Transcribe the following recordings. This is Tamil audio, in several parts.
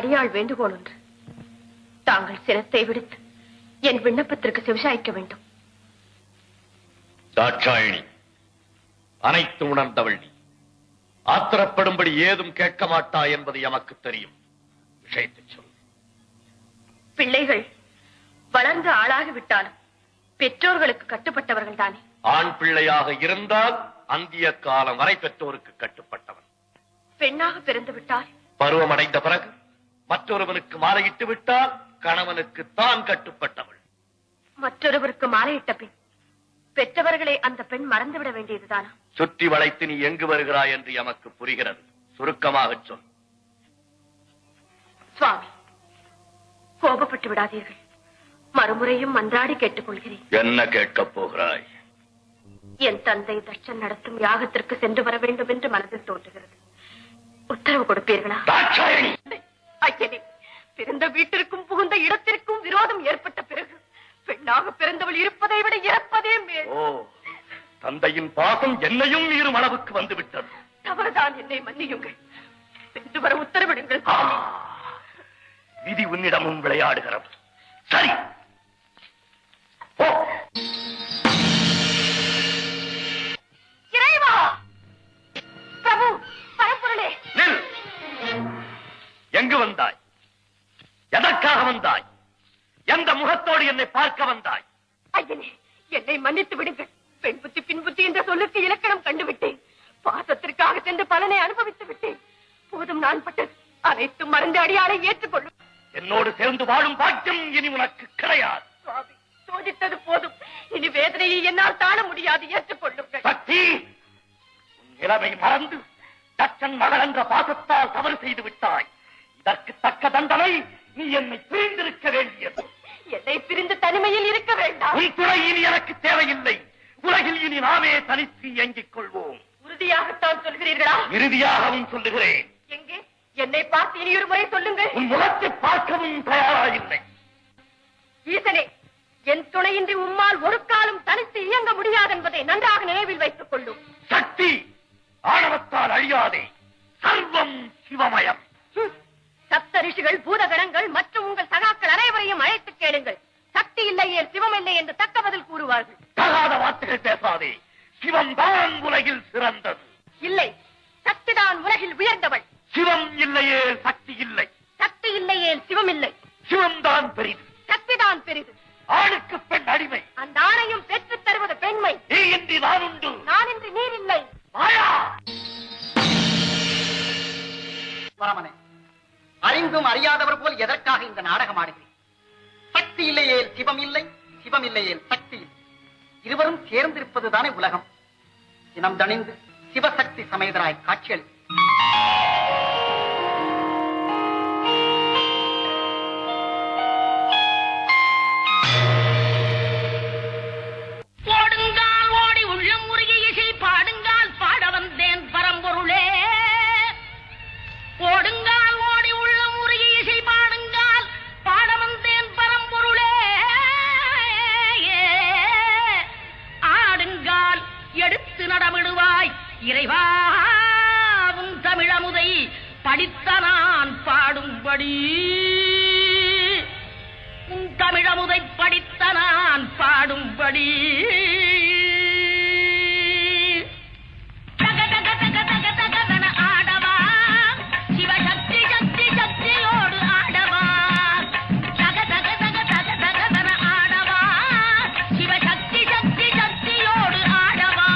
அடியாள் வேண்டுகோள் ஒன்று. தாங்கள் சிரத்தை விடுத்து என் விண்ணப்பத்திற்கு செவிசாய்க்க வேண்டும். தாட்சாயினி, அனைத்து உணர்ந்தவள் நீ. ஆத்திரப்படும்படி ஏதும் கேட்க மாட்டா என்பது எமக்கு தெரியும். விஷயத்தை சொல். பிள்ளைகள் வளர்ந்து ஆளாகிவிட்டாலும் பெற்றோர்களுக்கு கட்டுப்பட்டவர்கள் தானே. ஆண் பிள்ளையாக இருந்தால் அந்திய காலம் வரை பெற்றோருக்கு கட்டுப்பட்டவன். பெண்ணாக பிறந்து விட்டால் பருவம் அடைந்த பிறகு மற்றொருவனுக்கு மாலையிட்டு விட்டால் கணவனுக்கு தான் கட்டுப்பட்டவள். மற்றொருவருக்கு மாலையிட்ட பின் பெற்றவர்களை அந்த பெண் மறந்துவிட வேண்டியதுதானா? சுற்றி வளைத்து நீ எங்கு வருகிறாய் என்று எமக்கு புரிகிறது. சுருக்கமாக சொல். சுவாமி, கோபப்பட்டு விடாதீர்கள். மறுமுறையும் மன்றாடி கேட்டுக் கொள்கிறேன். என்ன கேட்கப் போகிறாய்? என் தந்தை தட்சன் நடத்தும் யாகத்திற்கு சென்று வர வேண்டும் என்று மனதில் தோன்றுகிறது. உத்தரவு கொடுப்பீர்களா? ஐயனே, பிறந்த வீட்டிற்கும் புகுந்த இடத்திற்கும் விரோதம் ஏற்பட்ட பிறகு பெண்ணாக பிறந்தவள் இருப்பதை விட இறப்பதே மேல். தந்தையின் பாசம் என்னையும் மீறும் அளவுக்கு வந்துவிட்டது. தவறுதான், என்னை மன்னியுங்கள். சென்று வர உத்தரவிடுங்கள். விதி உன்னிடமும் விளையாடுகிறது. சரி, இறைவா, பிரபு, பரம்பொருளே. நில். எங்கு வந்தாய்? எதற்காக வந்தாய்? எந்த முகத்தோடு என்னை பார்க்க வந்தாய்? ஐயனே, என்னை மன்னித்து விடுங்கள். பெண் புத்தி பின் புத்தி என்ற சொல்லுக்கு இலக்கணம் கண்டுவிட்டேன். பாசத்திற்காக சென்று பலனை அனுபவித்து விட்டேன். போதும், நான் பட்டது அனைத்தும் மறந்து அடியாளை ஏற்றுக்கொள்ளும். என்னோடு சேர்ந்து வாழும் பாக்கியம் இனி உனக்கு கிடையாது. சுவாமி, சோதித்தது போதும். இனி வேதனையை என்னால் தாழ முடியாது. ஏற்றுக்கொள்ளுங்கள். சக்தி, உன் நிலைமை மறந்து தச்சன் மகள் என்ற பாசத்தால் தவறு செய்து விட்டாய். இதற்கு தக்க தண்டனை நீ என்னை பிரிந்திருக்க வேண்டியது. என்னை பிரிந்து தனிமையில் இருக்க வேண்டாம். உன் துணை இனி எனக்கு தேவையில்லை. உலகில் இனி நாமே தனித்து இயங்கிக் கொள்வோம். உறுதியாகத்தான் சொல்கிறீர்களா? இறுதியாகவும் சொல்லுகிறேன். எங்கே? என்னை பார்த்து இனி ஒரு முறை சொல்லுங்கள். உன் முகத்தை பார்க்கவும் தயாராயில்லை. ஈசனே, என் துணையின்றி உம்மால் ஒரு காலம் தனித்து இயங்க முடியாது என்பதை நன்றாக நினைவில் வைத்துக் கொள்ளும். சக்தி, ஆணவத்தால் அழியாதே. சர்வம் சிவமயம். சப்த ரிஷிகள், பூதகணங்கள் மற்றும் உங்கள் சகாக்கள் அனைவரையும் அழைத்து கேளுங்கள். சக்தி இல்லையே சிவம் இல்லை என்று தக்க பதில் கூறுவார்கள். தகாத வார்த்தைகள் பேசாதே. சிவம் தான் உலகில் சிறந்தது. இல்லை, சக்தி தான் உலகில் உயர்ந்தவள். சிவம் இல்லையே சக்தி இல்லை. சக்தி இல்லையே சிவம் இல்லை. சிவம் தான் பெரிது. சக்தி தான் பெரிது. ஆணுக்கு பெண் அடிமை. அந்த ஆணையும் பெற்றுத் தருவது பெண்மை. நீ இன்றி நான் உண்டு. நான் இன்றி நீர் இல்லை. மாயா, வரமனே, அறிந்தும் அறியாதவர் போல் எதற்காக இந்த நாடகம் ஆடுகிறேன்? சக்தி இல்லையே சிவம் இல்லை, சிவம் இல்லையே சக்தி இல்லை. இருவரும் சேர்ந்திருப்பதுதானே உலகம். இனம் தணிந்து சிவசக்தி சமேதராய் காட்சியளி. ஓடுங்கால் ஓடி உள்ளம் முருகி இசை பாடுங்கால் பாட வந்தேன் பரம்பொருளே. ஓடுங்கால் ஓடி உள்ளம் முருகி இசை பாடுங்கால் பாட வந்தேன் பரம்பொருளே. ஆடுங்கால் எடுத்து நடமிடுவாய் இறைவாவும் தமிழமுதை படித்த நான் பாடும்படி. உன் தமிழமுதை படித்த நான் பாடும்படி. தக தக தக தக தகதன ஆடவா, சிவசக்தி சக்தி சக்தியோடு ஆடவா. தக தக தக தக தகதன ஆடவா, சிவசக்தி சக்தி சக்தியோடு ஆடவா.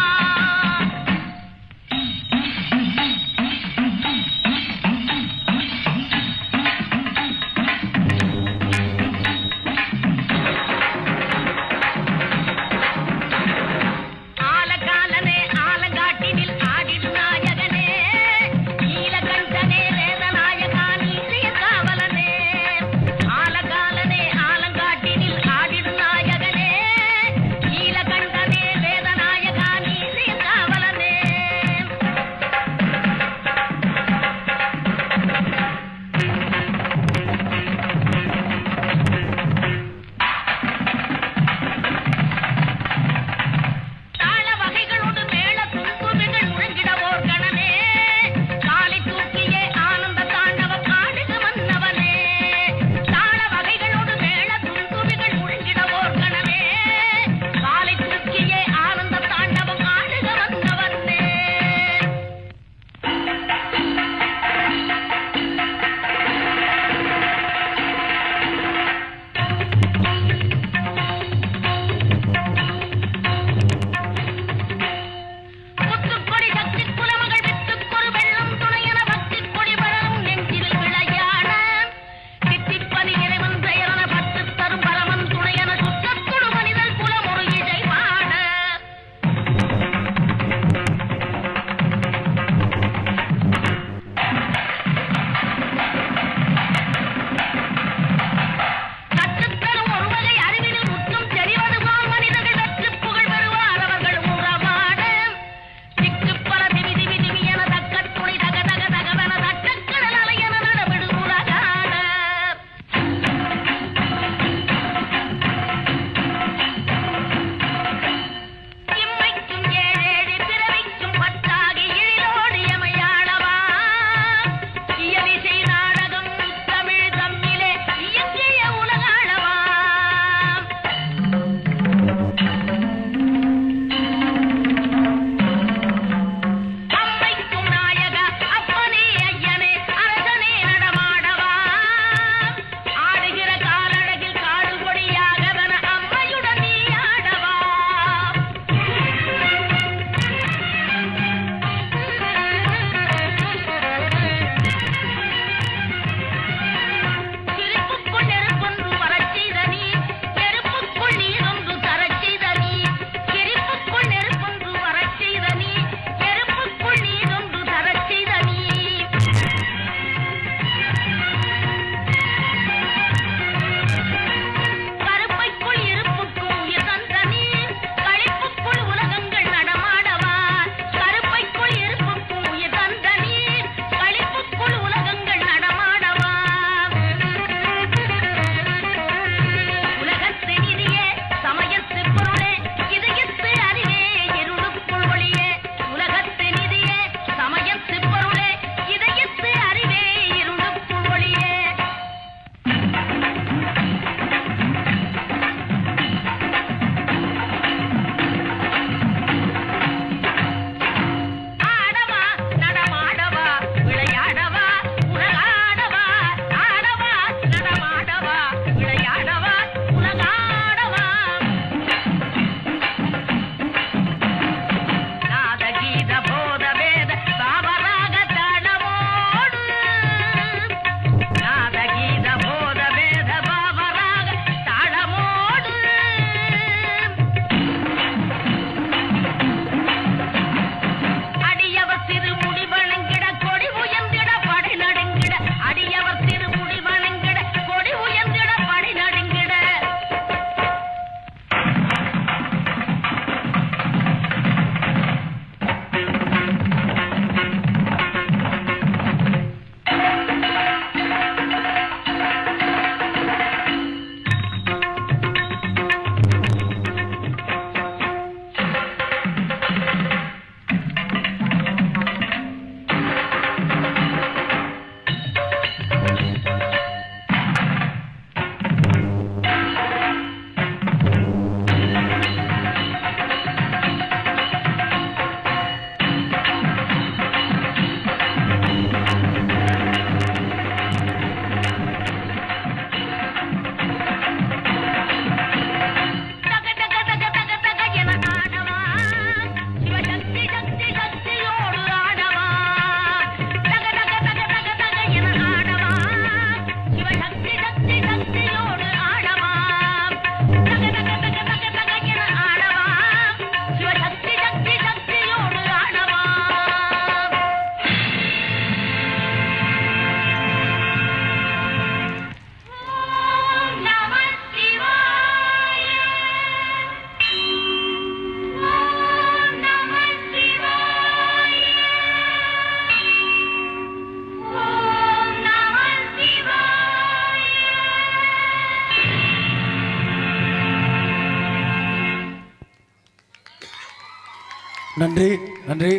நன்றி நன்றி.